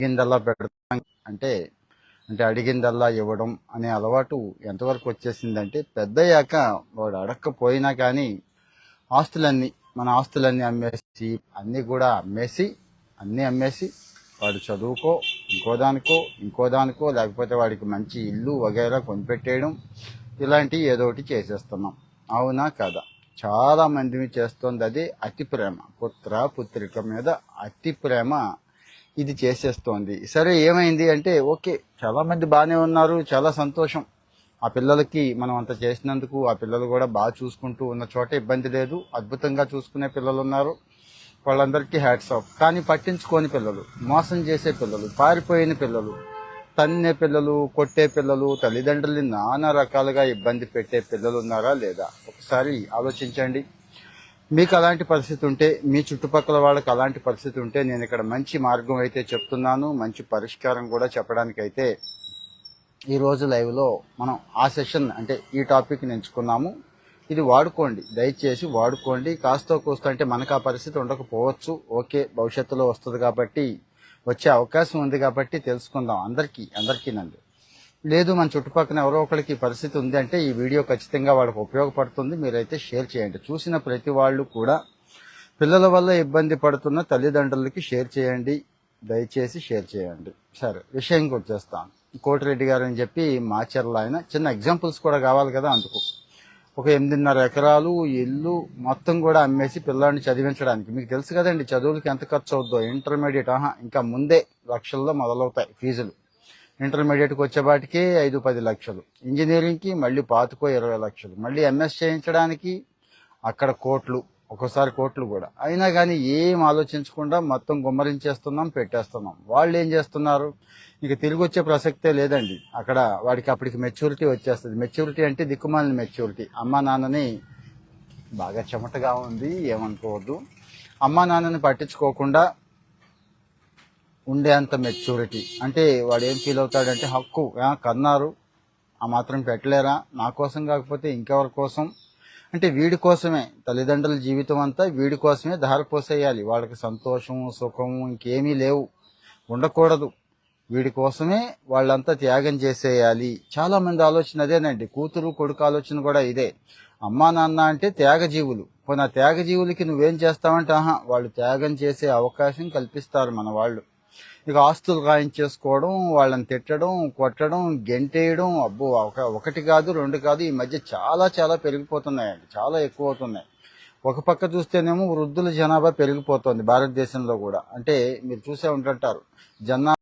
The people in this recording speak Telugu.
అడిగిందల్లా పెడతాం అంటే అంటే అడిగిందల్లా ఇవ్వడం అనే అలవాటు ఎంతవరకు వచ్చేసిందంటే పెద్దయ్యాక వాడు అడగకపోయినా కానీ ఆస్తులన్నీ మన ఆస్తులన్నీ అమ్మేసి అన్నీ అమ్మేసి వాడు చదువుకో ఇంకో దానికో లేకపోతే వాడికి మంచి ఇల్లు వగైరా కొనిపెట్టేయడం ఇలాంటివి ఏదో ఒకటి చేసేస్తున్నాం. అవునా కదా? చాలా మందిని చేస్తోంది అది అతి ప్రేమ. పుత్రిక మీద అతి ప్రేమ ఇది చేసేస్తోంది. సరే ఏమైంది అంటే ఓకే, చాలా మంది బాగానే ఉన్నారు, చాలా సంతోషం. ఆ పిల్లలకి మనం అంత చేసినందుకు ఆ పిల్లలు కూడా బాగా చూసుకుంటూ ఉన్న చోట ఇబ్బంది లేదు, అద్భుతంగా చూసుకునే పిల్లలు ఉన్నారు, వాళ్ళందరికీ హ్యాట్స్ ఆఫ్. కానీ పట్టించుకోని పిల్లలు, మోసం చేసే పిల్లలు, పారిపోయిన పిల్లలు, తన్నే పిల్లలు, కొట్టే పిల్లలు, తల్లిదండ్రుల్ని నానా రకాలుగా ఇబ్బంది పెట్టే పిల్లలు ఉన్నారా లేదా? ఒకసారి ఆలోచించండి. మీకు అలాంటి పరిస్థితి ఉంటే, మీ చుట్టుపక్కల వాళ్ళకి అలాంటి పరిస్థితి ఉంటే, నేను ఇక్కడ మంచి మార్గం అయితే చెప్తున్నాను, మంచి పరిష్కారం కూడా చెప్పడానికైతే ఈరోజు లైవ్లో మనం ఆ సెషన్ అంటే ఈ టాపిక్ని ఎంచుకున్నాము. ఇది వాడుకోండి, దయచేసి వాడుకోండి. కాస్తో కూస్తో అంటే మనకు ఆ పరిస్థితి ఉండకపోవచ్చు, ఓకే, భవిష్యత్తులో వస్తుంది కాబట్టి, వచ్చే అవకాశం ఉంది కాబట్టి తెలుసుకుందాం. అందరికీ నందు లేదు, మన చుట్టుపక్కల ఎవరో ఒకరికి పరిస్థితి ఉంది అంటే ఈ వీడియో ఖచ్చితంగా వాళ్ళకి ఉపయోగపడుతుంది. మీరైతే షేర్ చేయండి. చూసిన ప్రతి వాళ్ళు కూడా పిల్లల వల్ల ఇబ్బంది పడుతున్న తల్లిదండ్రులకి షేర్ చేయండి, దయచేసి షేర్ చేయండి. సరే, విషయంకి వచ్చేస్తాను. కోటిరెడ్డి గారు అని చెప్పి మాచర్ల ఆయన, చిన్న ఎగ్జాంపుల్స్ కూడా కావాలి కదా, అందుకు ఒక 8.5 ఎకరాలు ఇల్లు మొత్తం కూడా అమ్మేసి పిల్లాడిని చదివించడానికి, మీకు తెలుసు కదండి చదువులకి ఎంత ఖర్చు అవుద్దో. ఇంటర్మీడియట్ ఇంకా ముందే లక్షల్లో మొదలవుతాయి ఫీజులు. ఇంటర్మీడియట్కి వచ్చేపాటికి 5-10 లక్షలు, ఇంజనీరింగ్కి మళ్ళీ 25-20 లక్షలు, మళ్ళీ ఎంఎస్ చేయించడానికి అక్కడ కోట్లు, ఒక్కోసారి కోట్లు కూడా. అయినా కానీ ఏం ఆలోచించకుండా మొత్తం గుమ్మరించేస్తున్నాం, పెట్టేస్తున్నాం. వాళ్ళు ఏం చేస్తున్నారు, ఇక తిరిగి వచ్చే ప్రసక్తే లేదండి. అక్కడ వాడికి అప్పటికి మెచ్యూరిటీ వచ్చేస్తుంది. మెచ్యూరిటీ అంటే దిక్కుమాలిన మెచ్యూరిటీ. అమ్మా నాన్నని బాగా చెమటగా ఉంది ఏమనుకోవద్దు, అమ్మా నాన్నని పట్టించుకోకుండా ఉండేంత మెచ్యూరిటీ. అంటే వాడు ఏం ఫీల్ అవుతాడంటే, హక్కు కన్నారు, ఆ మాత్రం పెట్టలేరా, నా కోసం కాకపోతే ఇంకెవరి కోసం, అంటే వీడి కోసమే తల్లిదండ్రుల జీవితం అంతా వీడి కోసమే ధారపోసేయాలి. వాళ్ళకి సంతోషం సుఖం ఇంకేమీ లేవు, ఉండకూడదు. వీడి కోసమే వాళ్ళంతా త్యాగం చేసేయాలి. చాలా మంది ఆలోచన అదేనండి. కూతురు కొడుకు ఆలోచన కూడా ఇదే. అమ్మా నాన్న అంటే త్యాగజీవులు. పోనీ ఆ త్యాగజీవులకి నువ్వేం చేస్తావంటే వాళ్ళు త్యాగం చేసే అవకాశం కల్పిస్తారు మన వాళ్ళు. ఇక ఆస్తులు రాయించేసుకోవడం, వాళ్ళని తిట్టడం, కొట్టడం, గెంటేయడం, అబ్బో ఒకటి కాదు రెండు కాదు, ఈ మధ్య చాలా చాలా పెరిగిపోతున్నాయండి, చాలా ఎక్కువ అవుతున్నాయి. ఒక పక్క చూస్తేనేమో వృద్ధుల జనాభా పెరిగిపోతుంది భారతదేశంలో కూడా. అంటే మీరు చూసే ఉంటుంటారు, జనాభా